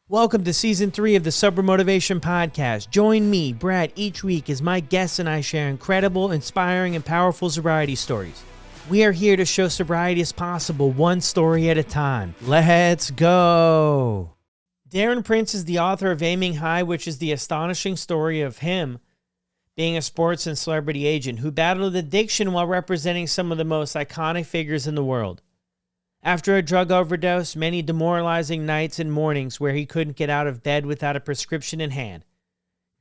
Welcome to Season 3 of the Sober Motivation Podcast. Join me, Brad, each week as my guests and I share incredible, inspiring, and powerful sobriety stories. We are here to show sobriety is possible, one story at a time. Let's go! Darren Prince is the author of Aiming High, which is the astonishing story of him being a sports and celebrity agent who battled addiction while representing some of the most iconic figures in the world. After a drug overdose, many demoralizing nights and mornings where he couldn't get out of bed without a prescription in hand,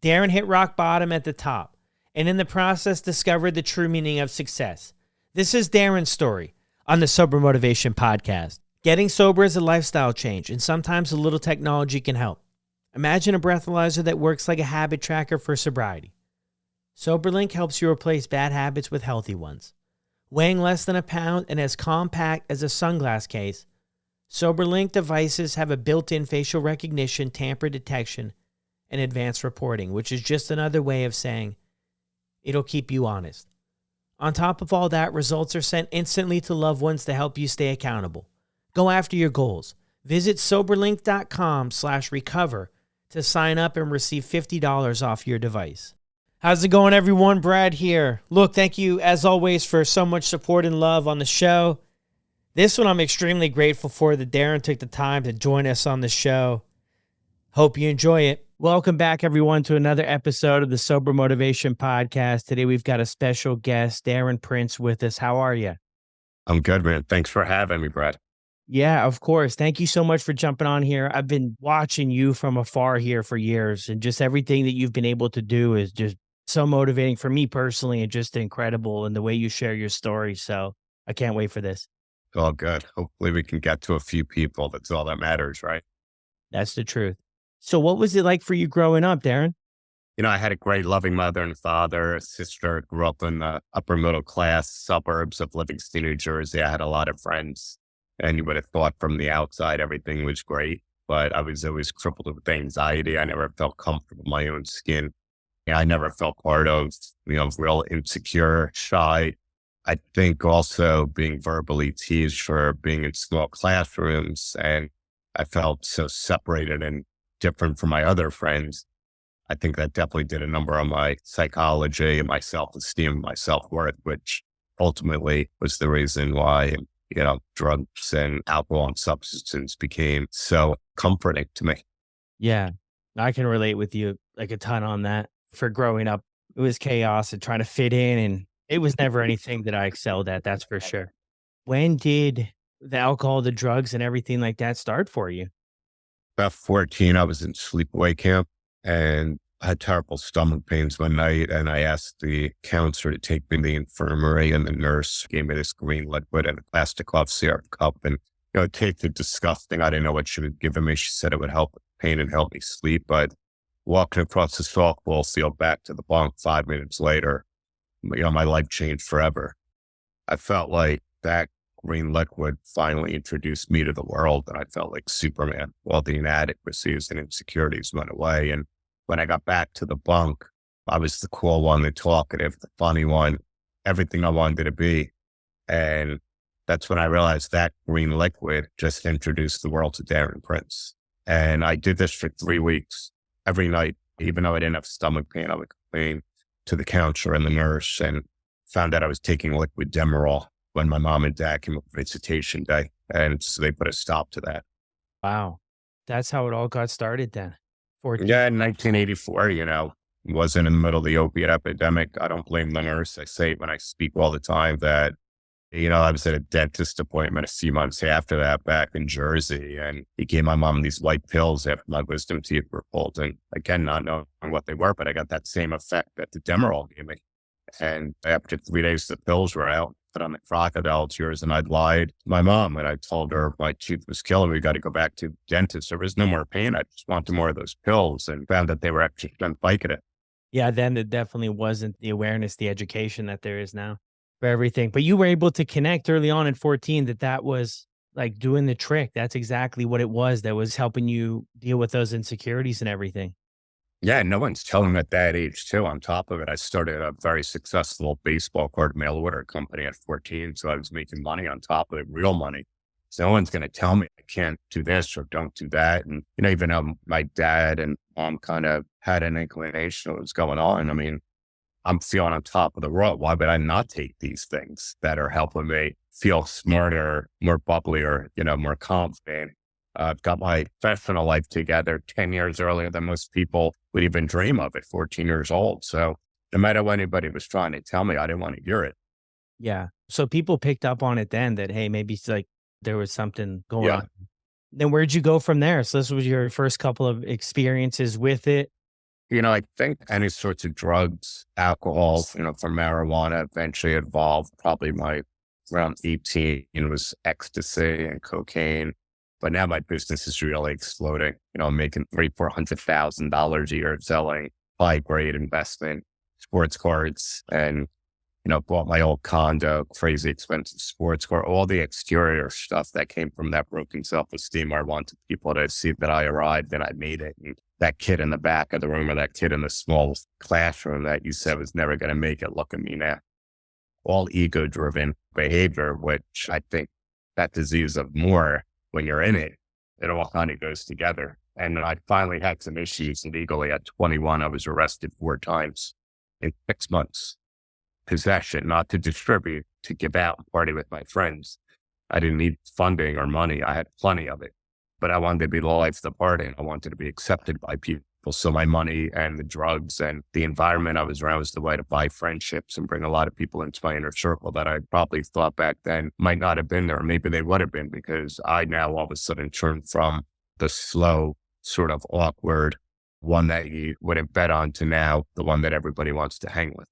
Darren hit rock bottom at the top, and in the process discovered the true meaning of success. This is Darren's story on the Sober Motivation Podcast. Getting sober is a lifestyle change, and sometimes a little technology can help. Imagine a breathalyzer that works like a habit tracker for sobriety. SoberLink helps you replace bad habits with healthy ones. Weighing less than a pound and as compact as a sunglass case, SoberLink devices have a built-in facial recognition, tamper detection, and advanced reporting, which is just another way of saying it'll keep you honest. On top of all that, results are sent instantly to loved ones to help you stay accountable. Go after your goals. Visit soberlink.com/recover to sign up and receive $50 off your device. How's it going, everyone? Brad here. Look, thank you, as always, for so much support and love on the show. This one I'm extremely grateful for that Darren took the time to join us on the show. Hope you enjoy it. Welcome back, everyone, to another episode of the Sober Motivation Podcast. Today, we've got a special guest, Darren Prince, with us. How are you? I'm good, man. Thanks for having me, Brad. Yeah, of course. Thank you so much for jumping on here. I've been watching you from afar here for years, and just everything that you've been able to do is just so motivating for me personally and just incredible in the way you share your story. So I can't wait for this. It's all good. Hopefully we can get to a few people. That's all that matters, right? That's the truth. So what was it like for you growing up, Darren? You know, I had a great loving mother and father, a sister, grew up in the upper middle class suburbs of Livingston, New Jersey. I had a lot of friends, and you would have thought from the outside everything was great, but I was always crippled with anxiety. I never felt comfortable in my own skin. I never felt part of, real insecure, shy. I think also being verbally teased for being in small classrooms, and I felt so separated and different from my other friends. I think that definitely did a number on my psychology and my self-esteem, my self-worth, which ultimately was the reason why, drugs and alcohol and substances became so comforting to me. Yeah, I can relate with you like a ton on that. For growing up, it was chaos and trying to fit in, and it was never anything that I excelled at, that's for sure. When did the alcohol, the drugs, and everything like that start for you? About 14, I was in sleepaway camp and I had terrible stomach pains one night. And I asked the counselor to take me to the infirmary, and the nurse gave me this green liquid in a plastic cough syrup cup. And, it tasted disgusting. I didn't know what she was giving me. She said it would help with pain and help me sleep. But walking across the softball field back to the bunk 5 minutes later, my life changed forever. I felt like that green liquid finally introduced me to the world, and I felt like Superman. All the inadequacies and insecurities went away. And when I got back to the bunk, I was the cool one, the talkative, the funny one, everything I wanted to be. And that's when I realized that green liquid just introduced the world to Darren Prince. And I did this for 3 weeks. Every night, even though I didn't have stomach pain, I would complain to the counselor and the nurse, and found out I was taking liquid Demerol when my mom and dad came up for visitation day. And so they put a stop to that. Wow. That's how it all got started then. 14. Yeah, in 1984, wasn't in the middle of the opiate epidemic. I don't blame the nurse. I say it when I speak all the time that, I was at a dentist appointment a few months after that back in Jersey, and he gave my mom these white pills after my wisdom teeth were pulled. And again, not knowing what they were, but I got that same effect that the Demerol gave me. And after 3 days, the pills were out, put on the crocodile tears, and I'd lied to my mom, and I told her my tooth was killing me. We got to go back to the dentist. There was no more pain. I just wanted more of those pills, and found that they were actually Vicodin. Yeah, then it definitely wasn't the awareness, the education that there is now for everything. But you were able to connect early on in 14 that was like doing the trick. That's exactly what it was that was helping you deal with those insecurities and everything. Yeah, no one's telling me at that age too. On top of it, I started a very successful baseball card mail order company at 14. So I was making money on top of it, real money. So no one's going to tell me I can't do this or don't do that. And, even though my dad and mom kind of had an inclination of what's going on, I mean, I'm feeling on top of the world. Why would I not take these things that are helping me feel smarter, more bubblier, more confident? I've got my professional life together 10 years earlier than most people would even dream of at 14 years old. So no matter what anybody was trying to tell me, I didn't want to hear it. Yeah. So people picked up on it then that, hey, maybe it's like there was something going Yeah. on. Then where'd you go from there? So this was your first couple of experiences with it. I think any sorts of drugs, alcohol, from marijuana eventually evolved. Probably my around 18 was ecstasy and cocaine. But now my business is really exploding. I'm making $300,000-$400,000 a year selling high grade investment sports cards and, bought my old condo, crazy expensive sports car, all the exterior stuff that came from that broken self-esteem. I wanted people to see that I arrived and I made it. And that kid in the back of the room or that kid in the small classroom that you said was never going to make it, look at me now. All ego-driven behavior, which I think that disease of more, when you're in it, it all kind of goes together. And I finally had some issues legally at 21. I was arrested 4 times in 6 months. Possession, not to distribute, to give out and party with my friends. I didn't need funding or money. I had plenty of it, but I wanted to be the life of the party and I wanted to be accepted by people. So my money and the drugs and the environment I was around was the way to buy friendships and bring a lot of people into my inner circle that I probably thought back then might not have been there. Or maybe they would have been, because I now all of a sudden turned from the slow, sort of awkward one that you wouldn't bet on to now the one that everybody wants to hang with.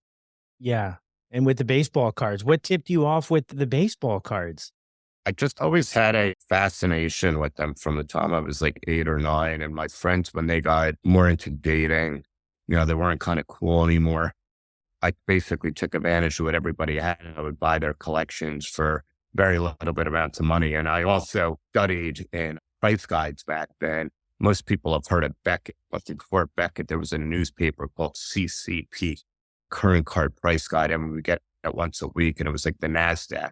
Yeah. And with the baseball cards, what tipped you off with the baseball cards? I just always had a fascination with them from the time I was like 8 or 9. And my friends, when they got more into dating, they weren't kind of cool anymore. I basically took advantage of what everybody had. I would buy their collections for very little bit amounts of money. And I also studied in price guides back then. Most people have heard of Beckett, but before Beckett, there was a newspaper called CCP, Current Card Price Guide. And we would get it once a week, and it was like the NASDAQ.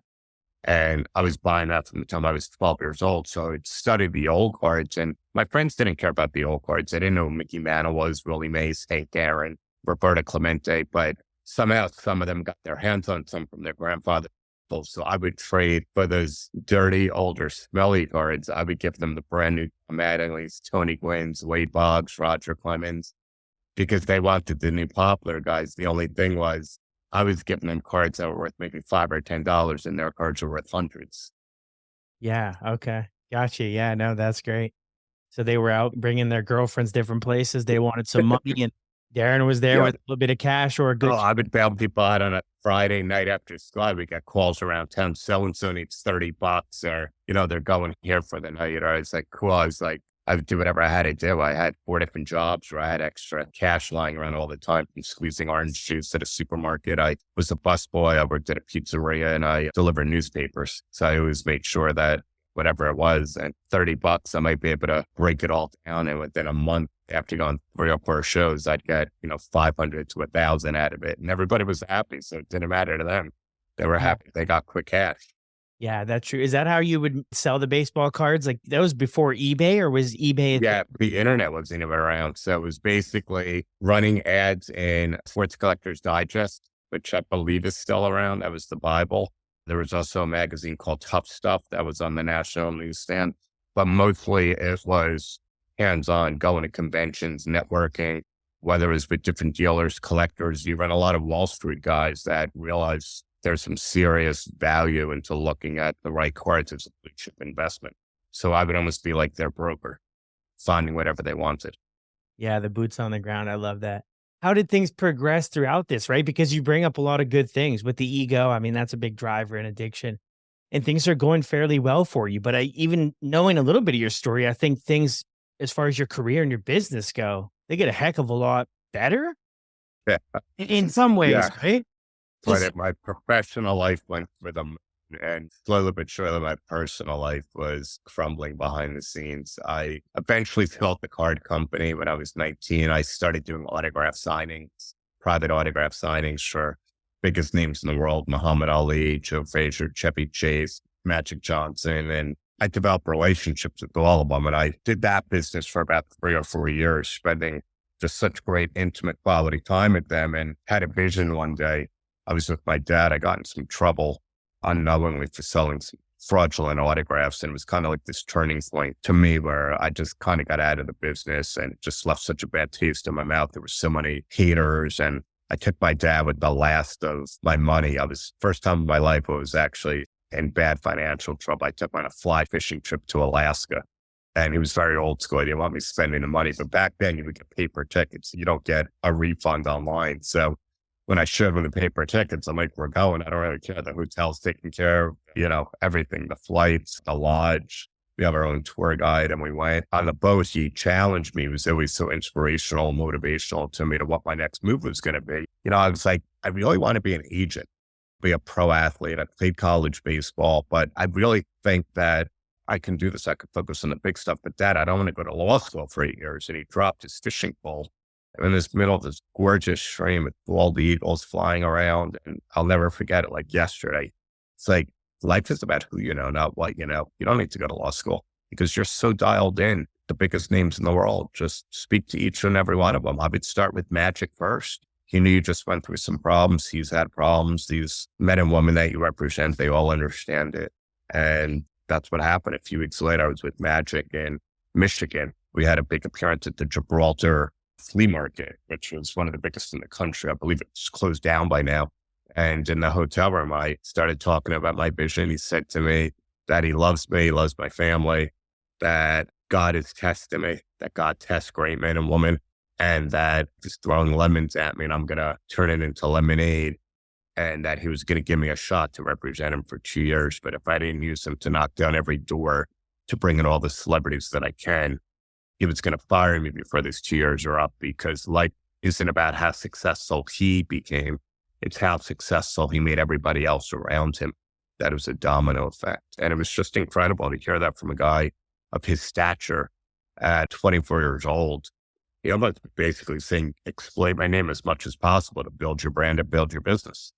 And I was buying that from the time I was 12 years old. So I'd study the old cards, and my friends didn't care about the old cards. They didn't know who Mickey Mantle was, Willie Mays, Hank Aaron, Roberto Clemente, but somehow some of them got their hands on some from their grandfather. So I would trade for those dirty, older, smelly cards. I would give them the brand new Mattingly's, Tony Gwynn's, Wade Boggs, Roger Clemens, because they wanted the new popular guys. The only thing was, I was giving them cards that were worth maybe $5 or $10, and their cards were worth hundreds. Yeah. Okay. Gotcha. Yeah. No, that's great. So they were out bringing their girlfriends different places. They wanted some money, and Darren was there Yeah. with a little bit of cash or a good. Oh, I would bail people out on a Friday night after school. I would get calls around town. So-and-so needs $30, or, they're going here for the night. Or I was like, cool. I was like, I would do whatever I had to do. I had 4 different jobs where I had extra cash lying around all the time from squeezing orange juice at a supermarket. I was a busboy. I worked at a pizzeria, and I delivered newspapers. So I always made sure that whatever it was, and $30, I might be able to break it all down. And within a month, after going 3 or 4 shows, I'd get, 500 to 1,000 out of it. And everybody was happy. So it didn't matter to them. They were happy. They got quick cash. Yeah, that's true. Is that how you would sell the baseball cards? Like that was before eBay, or was eBay? Yeah, the internet wasn't even around. So it was basically running ads in Sports Collectors Digest, which I believe is still around. That was the Bible. There was also a magazine called Tough Stuff that was on the national newsstand. But mostly it was hands-on, going to conventions, networking, whether it was with different dealers, collectors. You run a lot of Wall Street guys that realize there's some serious value into looking at the right cards as a blue chip investment. So I would almost be like their broker, finding whatever they wanted. Yeah, the boots on the ground. I love that. How did things progress throughout this, right? Because you bring up a lot of good things with the ego. I mean, that's a big driver in addiction. And things are going fairly well for you. But even knowing a little bit of your story, I think things as far as your career and your business go, they get a heck of a lot better Yeah. in some ways, Yeah. right? But my professional life went for them, and slowly but surely my personal life was crumbling behind the scenes. I eventually built the card company when I was 19. I started doing autograph signings, private autograph signings for biggest names in the world: Muhammad Ali, Joe Frazier, Chevy Chase, Magic Johnson. And I developed relationships with all of them. And I did that business for about 3 or 4 years, spending just such great intimate quality time with them, and had a vision one day. I was with my dad. I got in some trouble unknowingly for selling some fraudulent autographs. And it was kind of like this turning point to me where I just kind of got out of the business and it just left such a bad taste in my mouth. There were so many haters, and I took my dad with the last of my money. First time in my life I was actually in bad financial trouble. I took him on a fly fishing trip to Alaska, and he was very old school. He didn't want me spending the money, but back then you would get paper tickets. You don't get a refund online. So when I showed him the paper tickets, I'm like, we're going. I don't really care. The hotel's taken care of, everything, the flights, the lodge. We have our own tour guide, and we went on the boat. He challenged me. He was always so inspirational, motivational to me to what my next move was going to be. I was like, I really want to be an agent, be a pro athlete. I played college baseball, but I really think that I can do this. I could focus on the big stuff. But Dad, I don't want to go to law school for 8 years. And he dropped his fishing pole in this middle of this gorgeous stream with bald eagles flying around. And I'll never forget it like yesterday. It's like, life is about who you know, not what you know. You don't need to go to law school because you're so dialed in. The biggest names in the world, just speak to each and every one of them. I would start with Magic first. He knew you just went through some problems. He's had problems. These men and women that you represent, they all understand it. And that's what happened. A few weeks later, I was with Magic in Michigan. We had a big appearance at the Gibraltar flea market, which was one of the biggest in the country. I believe it's closed down by now. And in the hotel room, I started talking about my vision. He said to me that he loves me, he loves my family, that God is testing me, that God tests great men and women, and that he's throwing lemons at me and I'm going to turn it into lemonade, and that he was going to give me a shot to represent him for 2 years. But if I didn't use him to knock down every door to bring in all the celebrities that I can, he was going to fire me before these 2 years are up, because life isn't about how successful he became. It's how successful he made everybody else around him. That was a domino effect. And it was just incredible to hear that from a guy of his stature at 24 years old. He almost basically saying, exploit my name as much as possible to build your brand and build your business.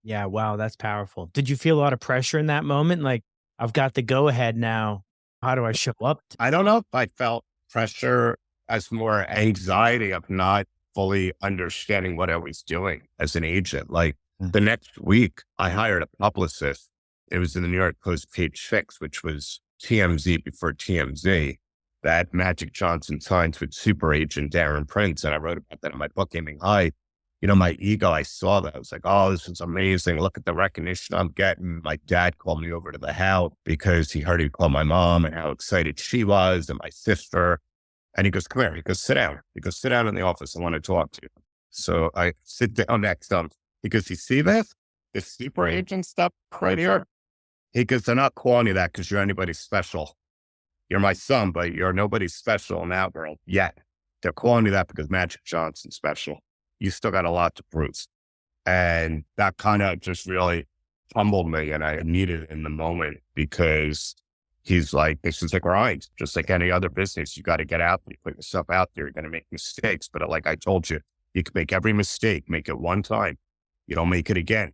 Yeah. Wow. That's powerful. Did you feel a lot of pressure in that moment? Like, I've got the go ahead now. How do I show up? I don't know if I felt pressure as more anxiety of not fully understanding what I was doing as an agent. Like the next week, I hired a publicist. It was in the New York Post page 6, which was TMZ before TMZ, that Magic Johnson signs with super agent Darren Prince. And I wrote about that in my book, Aiming High. My ego, I saw that. I was like, oh, this is amazing. Look at the recognition I'm getting. My dad called me over to the house because he heard he called my mom and how excited she was, and my sister. And he goes, come here. He goes, sit down. He goes, sit down in the office. I want to talk to you. So I sit down next to him. He goes, you see this? This super agent stuff right here? He goes, they're not calling you that because you're anybody special. You're my son, but you're nobody special in that world yet. They're calling you that because Magic Johnson's special. You still got a lot to prove. And that kind of just really humbled me, and I needed it in the moment, because he's like, this is a grind, just like any other business. You got to get out there, you put yourself out there, you're going to make mistakes. But like I told you, you can make every mistake, make it one time. You don't make it again.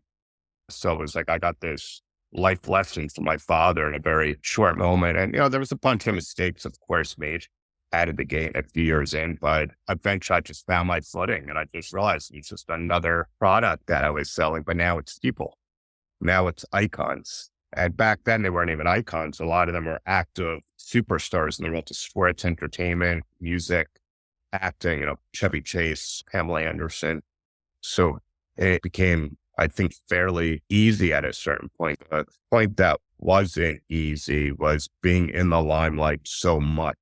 So it was like, I got this life lesson from my father in a very short moment. And, there was a bunch of mistakes, of course, made out of the gate a few years in, but eventually I just found my footing, and I just realized it's just another product that I was selling, but now it's people. Now it's icons. And back then they weren't even icons. A lot of them were active superstars in the world of sports, entertainment, music, acting, Chevy Chase, Pamela Anderson. So it became, I think, fairly easy at a certain point. The point that wasn't easy was being in the limelight so much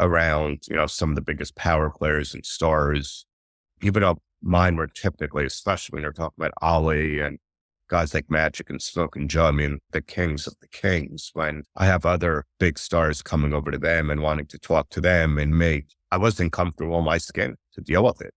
around, some of the biggest power players and stars, even though mine were typically, especially when you're talking about Ali and guys like Magic and Smoke and Joe, the kings of the kings. When I have other big stars coming over to them and wanting to talk to them and me, I wasn't comfortable in my skin to deal with it,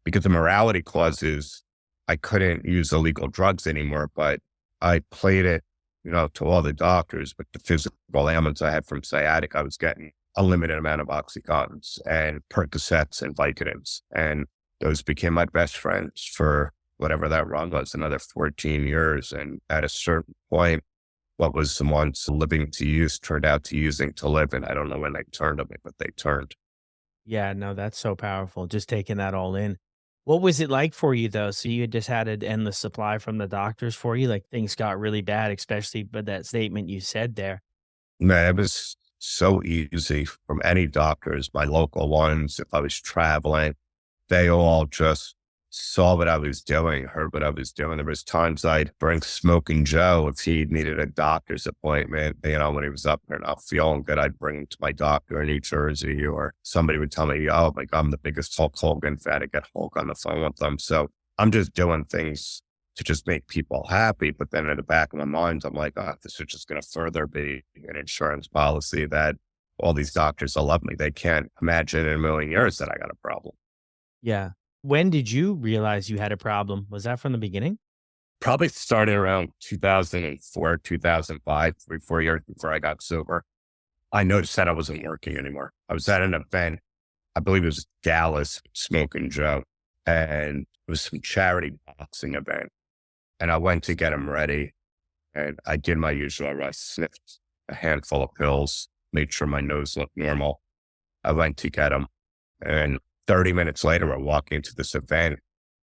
because the morality clause is I couldn't use illegal drugs anymore, but I played it, to all the doctors. But the physical ailments I had from sciatic, I was getting a limited amount of Oxycontins and Percocets and Vicodins. And those became my best friends for whatever that run was, another 14 years. And at a certain point, what was once living to use turned out to using to live. And I don't know when they turned on me, but they turned. Yeah, no, that's so powerful, just taking that all in. What was it like for you, though? So you had just had an endless supply from the doctors for you, like, things got really bad, especially by that statement you said there. Man, it was so easy from any doctors, my local ones, if I was traveling, they all just saw what I was doing, heard what I was doing. There was times I'd bring Smoking Joe if he needed a doctor's appointment, when he was up there not feeling good, I'd bring him to my doctor in New Jersey, or somebody would tell me, oh, like I'm the biggest Hulk Hogan fan. I get Hulk on the phone with them. So I'm just doing things to just make people happy. But then in the back of my mind, I'm like, oh, this is just going to further be an insurance policy that all these doctors will love me. They can't imagine in a million years that I got a problem. Yeah. When did you realize you had a problem? Was that from the beginning? Probably started around 2004, 2005, 3, 4 years before I got sober. I noticed that I wasn't working anymore. I was at an event, I believe it was Dallas, Smoking Joe, and it was some charity boxing event. And I went to get him ready, and I did my usual. I sniffed a handful of pills, made sure my nose looked normal. I went to get him, and 30 minutes later, we're walking into this event,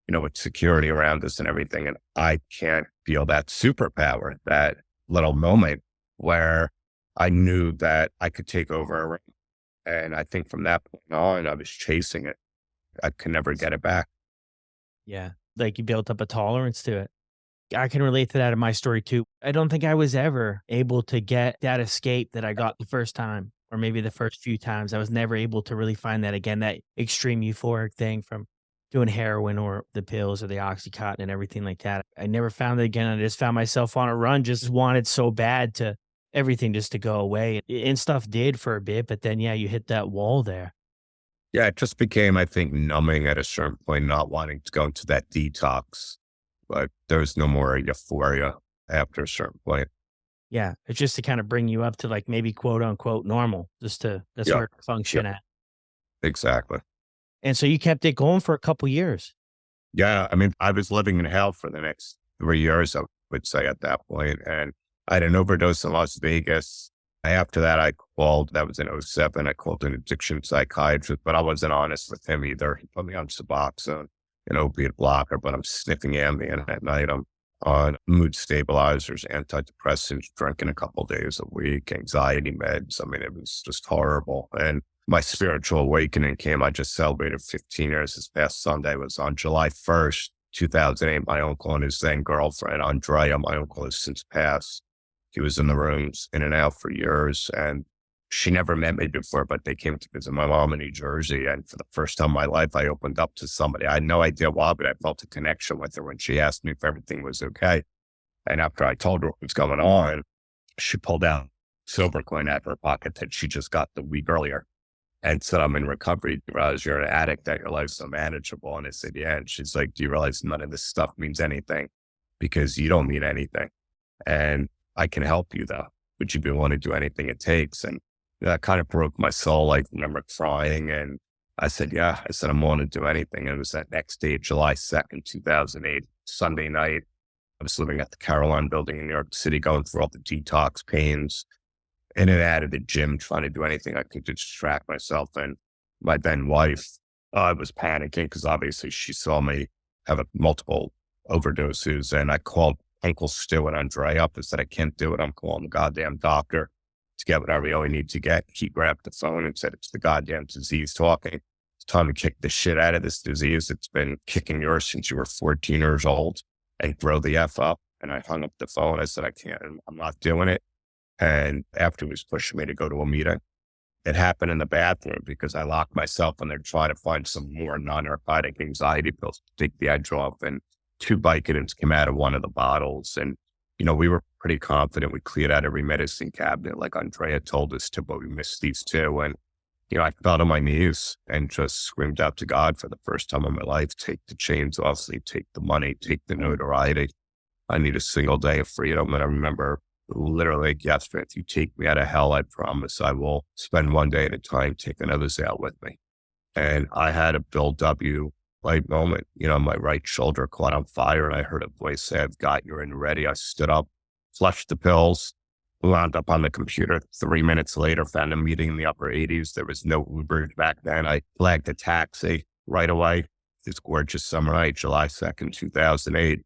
with security around us and everything. And I can't feel that superpower, that little moment where I knew that I could take over a ring. And I think from that point on, I was chasing it. I could never get it back. Yeah. Like, you built up a tolerance to it. I can relate to that in my story too. I don't think I was ever able to get that escape that I got the first time, or maybe the first few times. I was never able to really find that again, that extreme euphoric thing from doing heroin or the pills or the Oxycontin and everything like that. I never found it again. I just found myself on a run, just wanted so bad to everything just to go away. And stuff did for a bit, but then, yeah, you hit that wall there. Yeah, it just became, I think, numbing at a certain point, not wanting to go into that detox. But there's no more euphoria after a certain point. Yeah. It's just to kind of bring you up to, like, maybe quote unquote normal, just to, that's Yeah, where it yeah, function at. exactly. And so you kept it going for a couple years. Yeah, I mean, I was living in hell for the next 3 years, I would say at that point. And I had an overdose in Las Vegas. After that, I called, that was in '07. I called an addiction psychiatrist, but I wasn't honest with him either. He put me on Suboxone, an opiate blocker, but I'm sniffing Ambien at night. I'm on mood stabilizers, antidepressants, drinking a couple days a week, anxiety meds. I mean, it was just horrible. And my spiritual awakening came. I just celebrated 15 years this past Sunday. It was on July 1st, 2008. My uncle and his then girlfriend, Andrea, my uncle has since passed. He was in the rooms in and out for years. And she never met me before, but they came to visit my mom in New Jersey. And for the first time in my life, I opened up to somebody. I had no idea why, but I felt a connection with her when she asked me if everything was okay. And after I told her what was going on, she pulled out silver coin out of her pocket that she just got the week earlier and said, I'm in recovery. You realize you're an addict, that your life's unmanageable. And I said, yeah. And she's like, do you realize none of this stuff means anything because you don't mean anything? And I can help you though. Would you be willing to do anything it takes? And that kind of broke my soul. I remember crying and I said, yeah. I said, I'm willing to do anything. And it was that next day, July 2nd, 2008, Sunday night. I was living at the Caroline building in New York City, going through all the detox pains, in and out of the gym, trying to do anything I could to distract myself. And my then wife, I was panicking because obviously she saw me have multiple overdoses. And I called Uncle Stu and Andre up and said, I can't do it. I'm calling the goddamn doctor to get what I really need to get. He grabbed the phone and said, it's the goddamn disease talking. It's time to kick the shit out of this disease. It's been kicking yours since you were 14 years old, and grow the F up. And I hung up the phone. I said, I can't, I'm not doing it. And after he was pushing me to go to a meeting, it happened in the bathroom because I locked myself in there trying to find some more non-narcotic anxiety pills to take the edge off. And 2 Vicodins came out of one of the bottles. And, we were pretty confident we cleared out every medicine cabinet like Andrea told us to, but we missed these 2. And, I fell on my knees and just screamed out to God for the first time in my life, take the chains off me, take the money, take the notoriety. I need a single day of freedom. And I remember literally like yesterday, if you take me out of hell, I promise I will spend one day at a time, taking others out with me. And I had a Bill W. light moment, my right shoulder caught on fire and I heard a voice say, I've got you and ready. I stood up, flushed the pills, wound up on the computer 3 minutes later, found a meeting in the upper 80s. There was no Uber back then. I flagged a taxi right away. This gorgeous summer night, July 2nd, 2008,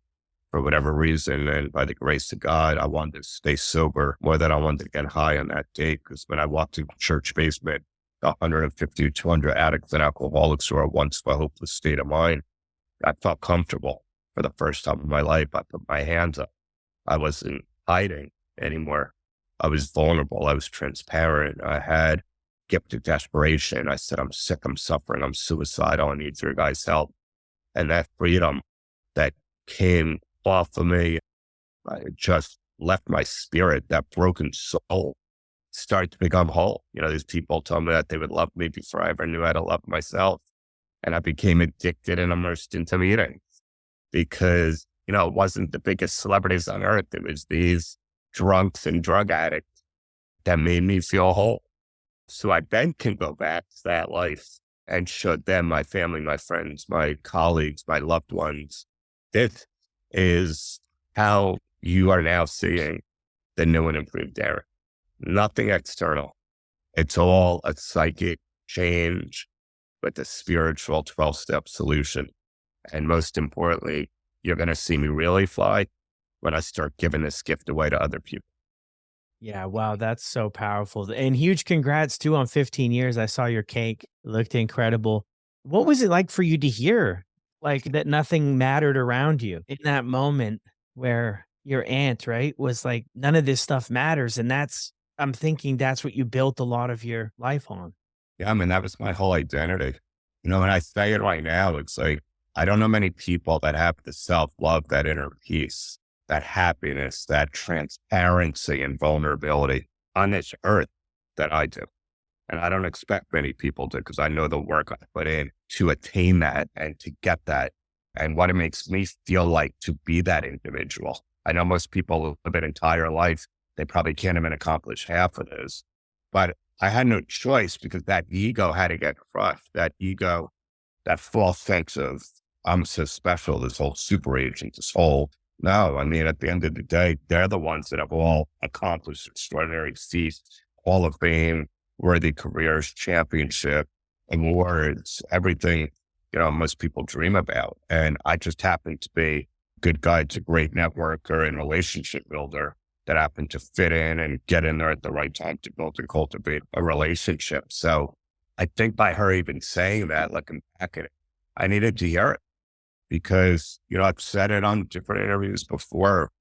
for whatever reason. And by the grace of God, I wanted to stay sober more than I wanted to get high on that date. Because when I walked into the church basement, 150 to 200 addicts and alcoholics who are once in a hopeless state of mind, I felt comfortable for the first time in my life. I put my hands up. I wasn't hiding anymore. I was vulnerable. I was transparent. I had gift of desperation. I said, I'm sick, I'm suffering, I'm suicidal, I need your guys' help. And that freedom that came off of me, it just left my spirit. That broken soul started to become whole. These people told me that they would love me before I ever knew how to love myself. And I became addicted and immersed into meetings because, it wasn't the biggest celebrities on earth. It was these drunks and drug addicts that made me feel whole. So I then can go back to that life and show them, my family, my friends, my colleagues, my loved ones, this is how you are now seeing the new and improved Darren. Nothing external. It's all a psychic change with a spiritual 12-step solution. And most importantly, you're going to see me really fly when I start giving this gift away to other people. Yeah, wow, that's so powerful. And huge congrats too on 15 years. I saw your cake. It looked incredible. What was it like for you to hear like that nothing mattered around you in that moment where your aunt, right, was like, none of this stuff matters. And I'm thinking that's what you built a lot of your life on. Yeah, I mean, that was my whole identity. When I say it right now, it's like, I don't know many people that have the self-love, that inner peace, that happiness, that transparency and vulnerability on this earth that I do. And I don't expect many people to, because I know the work I put in to attain that and to get that and what it makes me feel like to be that individual. I know most people live an entire life. They probably can't even accomplish half of those. But I had no choice because that ego had to get crushed. That ego, that false sense of I'm so special, this whole super agent, this whole, no, I mean, at the end of the day, they're the ones that have all accomplished extraordinary feats, Hall of Fame, worthy careers, championship, awards, everything, most people dream about. And I just happen to be a good guy, to great networker and relationship builder that happened to fit in and get in there at the right time to build and cultivate a relationship. So I think by her even saying that, looking back at it, I needed to hear it because, I've said it on different interviews before.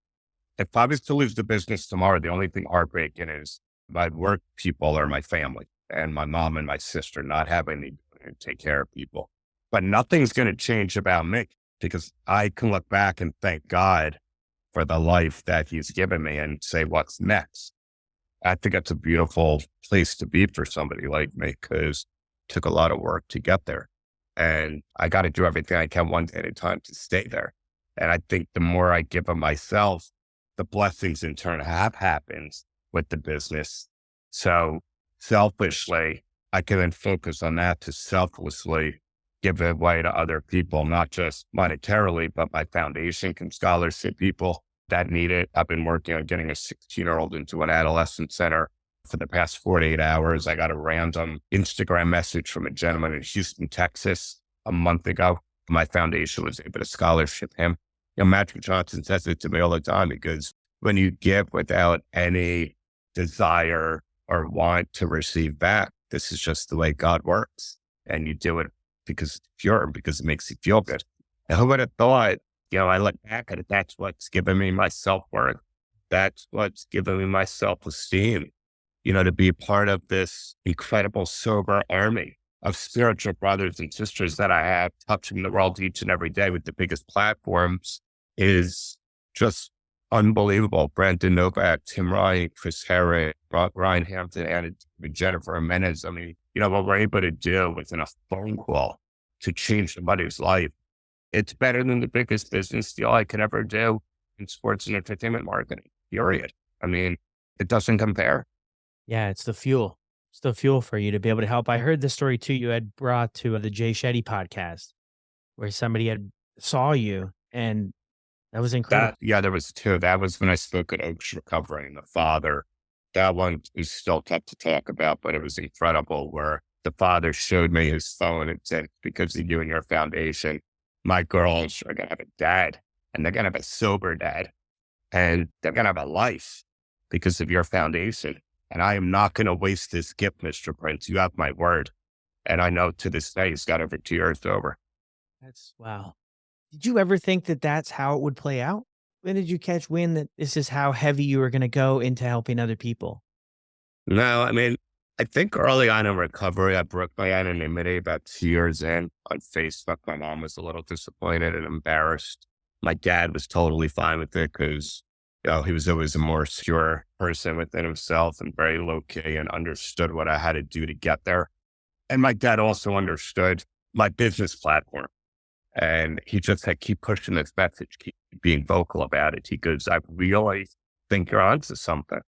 If I was to lose the business tomorrow, the only thing heartbreaking is my work people or my family and my mom and my sister not having to take care of people. But nothing's going to change about me because I can look back and thank God for the life that he's given me and say, what's next? I think that's a beautiful place to be for somebody like me because it took a lot of work to get there. And I got to do everything I can one day at a time to stay there. And I think the more I give of myself, the blessings in turn have happened with the business. So selfishly, I can then focus on that to selflessly give it away to other people, not just monetarily, but my foundation can scholarship people that need it. I've been working on getting a 16-year-old into an adolescent center for the past 48 hours. I got a random Instagram message from a gentleman in Houston, Texas a month ago. My foundation was able to scholarship him. Magic Johnson says it to me all the time because when you give without any desire or want to receive back, this is just the way God works. And you do it because it's pure, because it makes you feel good. And who would have thought, I look back at it, that's what's given me my self-worth. That's what's given me my self-esteem, to be a part of this incredible sober army of spiritual brothers and sisters that I have touching the world each and every day with the biggest platforms is just unbelievable. Brandon Novak, Tim Ryan, Chris Herron, Ryan Hampton, and Jennifer Jimenez. I mean, what we're able to do within a phone call to change somebody's life, it's better than the biggest business deal I could ever do in sports and entertainment marketing, period. I mean, it doesn't compare. Yeah, it's the fuel. It's the fuel for you to be able to help. I heard the story too you had brought to the Jay Shetty podcast where somebody had saw you and that was incredible. There was two. That was when I spoke at Oaks Recovery, and the father That one is still tough to talk about, but it was incredible where the father showed me his phone and said, because of you and your foundation, my girls are going to have a dad, and they're going to have a sober dad, and they're going to have a life because of your foundation. And I am not going to waste this gift, Mr. Prince. You have my word. And I know to this day, he's got over 2 years sober. That's wow. Did you ever think that that's how it would play out? When did you catch wind that this is how heavy you were going to go into helping other people? No, I mean, I think early on in recovery, I broke my anonymity about 2 years in on Facebook. My mom was a little disappointed and embarrassed. My dad was totally fine with it because, he was always a more secure person within himself and very low key and understood what I had to do to get there. And my dad also understood my business platform. And he just had keep pushing this message, keep being vocal about it. He goes, I really think you're onto something.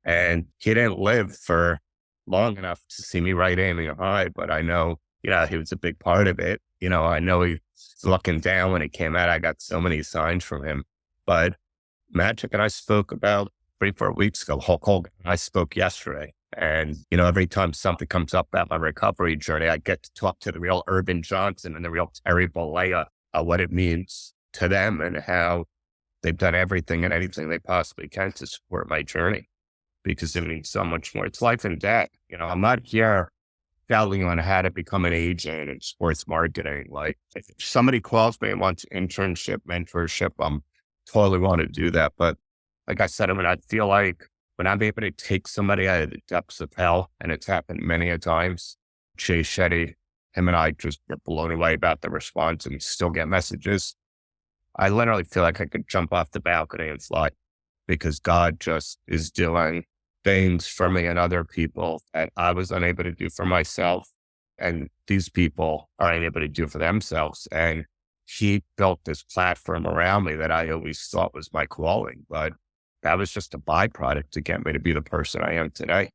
And he didn't live for long enough to see me write anything hard, but I know, he was a big part of it. I know he's looking down when it came out. I got so many signs from him. But Magic and I spoke about 3-4 weeks ago. Hulk Hogan and I spoke yesterday. And, every time something comes up about my recovery journey, I get to talk to the real Urban Johnson and the real Terry Bollea, what it means to them and how they've done everything and anything they possibly can to support my journey, because it means so much more. It's life and death. I'm not here telling you on how to become an agent in sports marketing. Like, if somebody calls me and wants internship, mentorship, I'm totally want to do that. But like I said, I feel like when I'm able to take somebody out of the depths of hell, and it's happened many a times, Jay Shetty, him and I just were blown away about the response, and we still get messages. I literally feel like I could jump off the balcony and fly, because God just is doing things for me and other people that I was unable to do for myself. And these people are unable to do for themselves. And he built this platform around me that I always thought was my calling, but that was just a byproduct to get me to be the person I am today.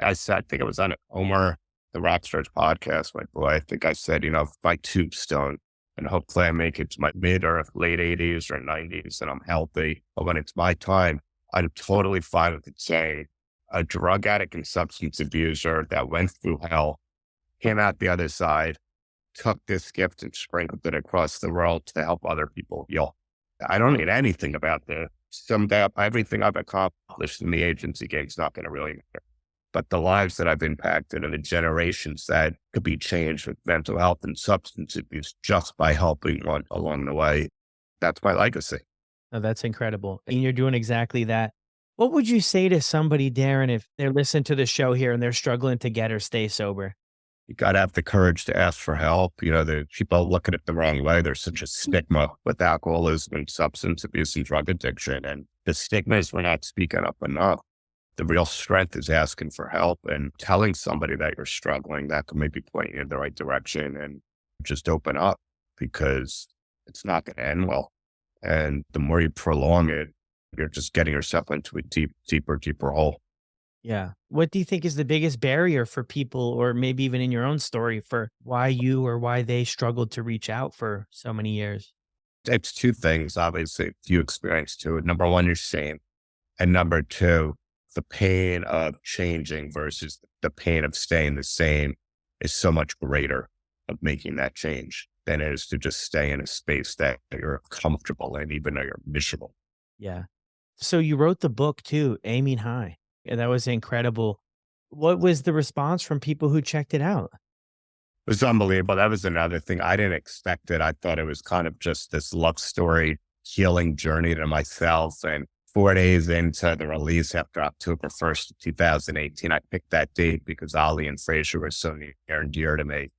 I think it was on Omar, the Rockstars podcast, my boy. I think I said, my tombstone, and hopefully I make it to my mid or late 80s or 90s and I'm healthy. But when it's my time, I'm totally fine with it saying a drug addict and substance abuser that went through hell, came out the other side, took this gift and sprinkled it across the world to help other people heal. I don't need anything about someday everything I've accomplished in the agency game is not going to really matter. But the lives that I've impacted and the generations that could be changed with mental health and substance abuse just by helping one along the way, that's my legacy. Oh, that's incredible. And you're doing exactly that. What would you say to somebody, Darren, if they're listening to the show here and they're struggling to get or stay sober? You got to have the courage to ask for help. The people look at it the wrong way. There's such a stigma with alcoholism and substance abuse and drug addiction. And the stigma is we're not speaking up enough. The real strength is asking for help and telling somebody that you're struggling. That can maybe point you in the right direction, and just open up, because it's not going to end well. And the more you prolong it, you're just getting yourself into a deeper hole. Yeah. What do you think is the biggest barrier for people, or maybe even in your own story, for why you or why they struggled to reach out for so many years? It's two things, obviously, you experience too. Number one, you're shame. And number two, the pain of changing versus the pain of staying the same is so much greater of making that change than it is to just stay in a space that you're comfortable in, even though you're miserable. Yeah. So you wrote the book too, Aiming High. Yeah, that was incredible. What was the response from people who checked it out? It was unbelievable. That was another thing. I didn't expect it. I thought it was kind of just this love story, healing journey to myself. And 4 days into the release, after October 1st, 2018, I picked that date because Ali and Frazier were so near and dear to me.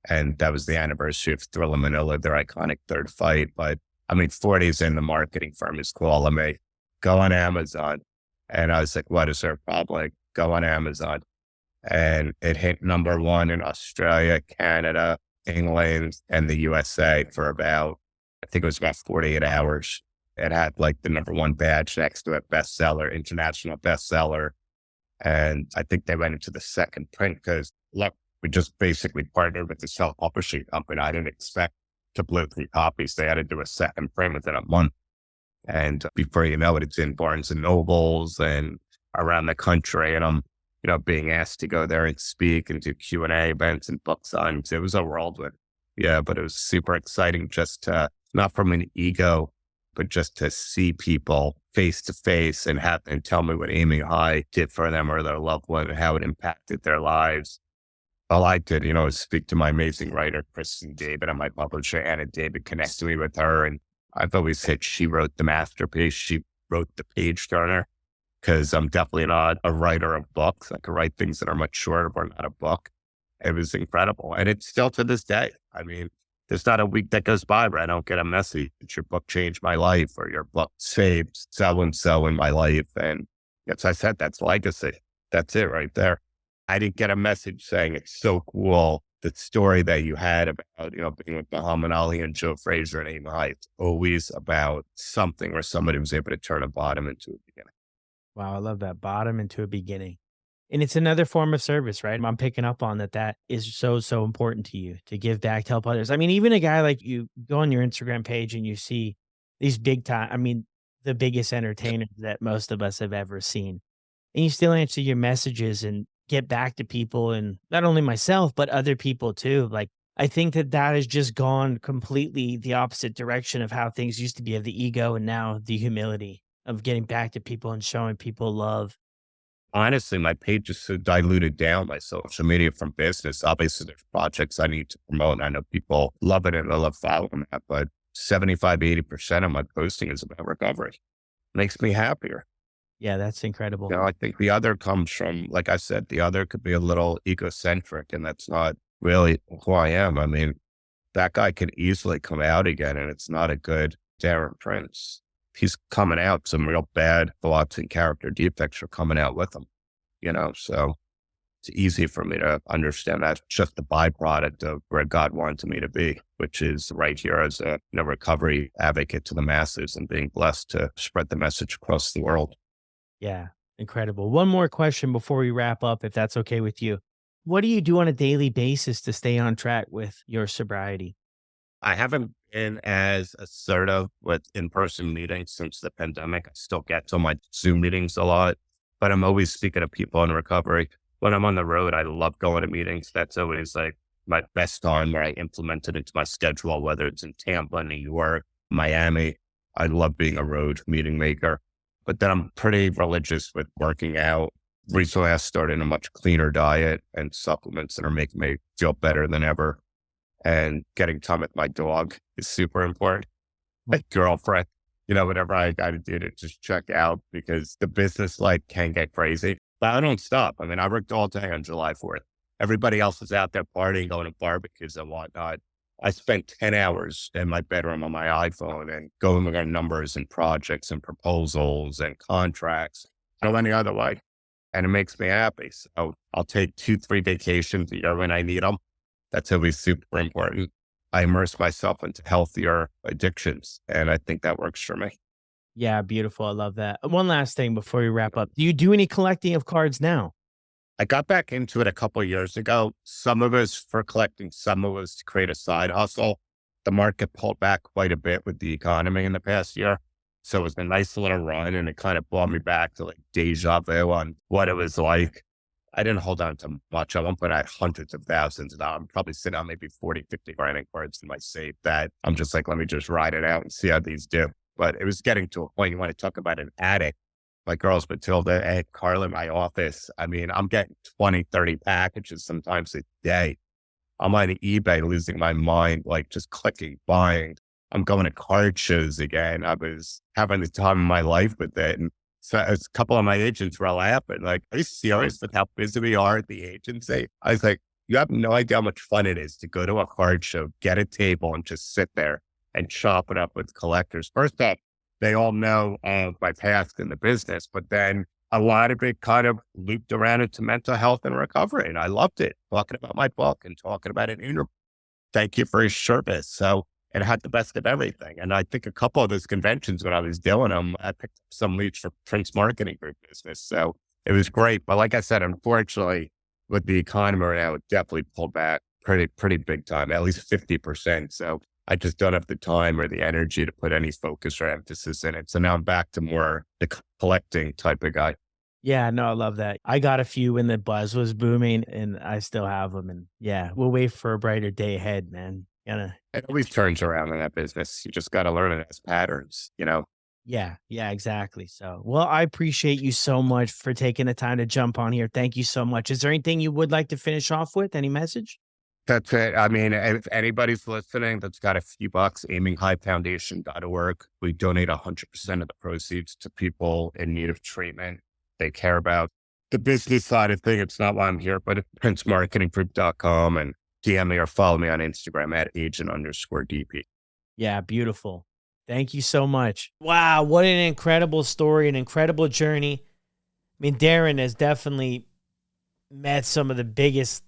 And that was the anniversary of Thriller Manila, their iconic third fight. But 4 days in, the marketing firm is calling me, go on Amazon. And I was like, what is their problem? Like, go on Amazon. And it hit number one in Australia, Canada, England, and the USA for about, I think it was about 48 hours. It had like the number one badge next to it, bestseller, international bestseller. And I think they went into the second print because, look, we just basically partnered with the self-publishing company. I didn't expect to blow 3 copies. They had to do a second print within a month. And before you know it, it's in Barnes and Nobles and around the country, and I'm, being asked to go there and speak and do Q&A events and book signings. It was a whirlwind. Yeah, but it was super exciting just to, not from an ego, but just to see people face to face and tell me what Amy High did for them or their loved one and how it impacted their lives. All I did, is speak to my amazing writer, Kristen David, and my publisher, Anna David, connected me with her. And I've always said she wrote the masterpiece. She wrote the page turner, because I'm definitely not a writer of books. I could write things that are much shorter, but not a book. It was incredible. And it's still to this day. I mean, there's not a week that goes by where I don't get a message that your book changed my life or your book saved so-and-so in my life. And as I said, that's legacy. That's it right there. I didn't get a message saying it's so cool, the story that you had about, being with Muhammad Ali and Joe Frazier and Amy High. It's always about something where somebody was able to turn a bottom into a beginning. Wow, I love that. Bottom into a beginning. And it's another form of service, right? I'm picking up on that. That is so, so important to you to give back, to help others. I mean, even a guy like you go on your Instagram page and you see these big time, I mean, the biggest entertainers that most of us have ever seen. And you still answer your messages and get back to people, and not only myself, but other people too. Like, I think that has just gone completely the opposite direction of how things used to be, of the ego, and now the humility of getting back to people and showing people love. Honestly, my page is so diluted down, my social media from business. Obviously, there's projects I need to promote, and I know people love it and I love following that, but 75, 80% of my posting is about recovery. Makes me happier. Yeah, that's incredible. I think the other comes from, like I said, the other could be a little egocentric, and that's not really who I am. I mean, that guy can easily come out again, and it's not a good Darren Prince. He's coming out, some real bad thoughts and character defects are coming out with him, so it's easy for me to understand that's just the byproduct of where God wanted me to be, which is right here as a recovery advocate to the masses and being blessed to spread the message across the world. Yeah, incredible. One more question before we wrap up, if that's okay with you. What do you do on a daily basis to stay on track with your sobriety? I haven't been as assertive with in-person meetings since the pandemic. I still get to my Zoom meetings a lot, but I'm always speaking to people in recovery. When I'm on the road, I love going to meetings. That's always like my best time where I implement it into my schedule, whether it's in Tampa, New York, Miami. I love being a road meeting maker, but then I'm pretty religious with working out. Recently, I started a much cleaner diet and supplements that are making me feel better than ever. And getting time with my dog is super important. My girlfriend, whatever I got to do to just check out, because the business life can get crazy. But I don't stop. I mean, I worked all day on July 4th. Everybody else is out there partying, going to barbecues and whatnot. I spent 10 hours in my bedroom on my iPhone and going over numbers and projects and proposals and contracts. I don't any other way. And it makes me happy. So I'll take 2-3 vacations a year when I need them. That's always super important. I immerse myself into healthier addictions, and I think that works for me. Yeah, beautiful. I love that. One last thing before we wrap up. Do you do any collecting of cards now? I got back into it a couple of years ago. Some of us for collecting, some of us to create a side hustle. The market pulled back quite a bit with the economy in the past year. So it was a nice little run, and it kind of brought me back to like deja vu on what it was like. I didn't hold on to much of them, but I had hundreds of thousands of dollars. I'm probably sitting on maybe 40, 50 grinding cards in my safe that I'm just like, let me just ride it out and see how these do. But it was getting to a point, you want to talk about an addict. My girls, Matilda and Carla in my office. I mean, I'm getting 20, 30 packages sometimes a day. I'm on eBay losing my mind, like just clicking, buying. I'm going to card shows again. I was having the time of my life with it. And so a couple of my agents were laughing, like, are you serious with how busy we are at the agency? I was like, you have no idea how much fun it is to go to a card show, get a table and just sit there and chop it up with collectors. First off, they all know my past in the business, but then a lot of it kind of looped around into mental health and recovery. And I loved it, talking about my book and talking about an interview. Thank you for your service. So it had the best of everything. And I think a couple of those conventions when I was doing them, I picked up some leads for Prince Marketing Group business. So it was great. But like I said, unfortunately, with the economy right now, it definitely pulled back pretty big time, at least 50%. So I just don't have the time or the energy to put any focus or emphasis in it. So now I'm back to more the collecting type of guy. Yeah, no, I love that. I got a few when the buzz was booming and I still have them. And yeah, we'll wait for a brighter day ahead, man. Gonna, It always turns around in that business. You just got to learn it as patterns, you know? yeah, yeah, exactly. So, well, I appreciate you so much for taking the time to jump on here. Thank you so much. Is there anything you would like to finish off with? Any message? That's it. I mean, if anybody's listening that's got a few bucks, aiminghighfoundation.org. We donate 100% of the proceeds to people in need of treatment. They care about the business side of things. It's not why I'm here, but it's princemarketinggroup.com and DM me or follow me on Instagram at agent_DP. Yeah, beautiful. Thank you so much. Wow, what an incredible story, an incredible journey. I mean, Darren has definitely met some of the biggest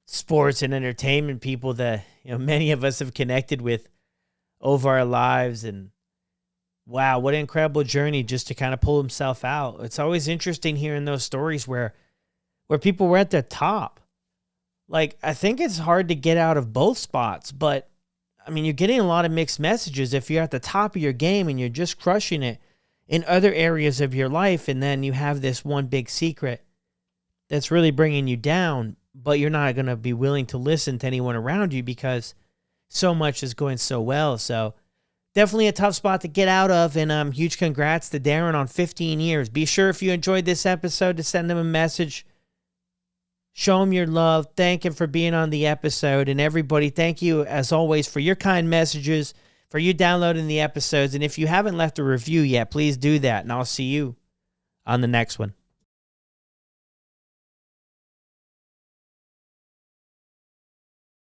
sports and entertainment people that, many of us have connected with over our lives. And wow, what an incredible journey just to kind of pull himself out. It's always interesting hearing those stories where people were at the top. Like, I think it's hard to get out of both spots, but I mean, you're getting a lot of mixed messages if you're at the top of your game and you're just crushing it in other areas of your life, and then you have this one big secret that's really bringing you down, but you're not going to be willing to listen to anyone around you because so much is going so well. So definitely a tough spot to get out of, and huge congrats to Darren on 15 years. Be sure if you enjoyed this episode to send him a message. Show him your love. Thank him for being on the episode. And everybody, thank you, as always, for your kind messages, for you downloading the episodes. And if you haven't left a review yet, please do that. And I'll see you on the next one.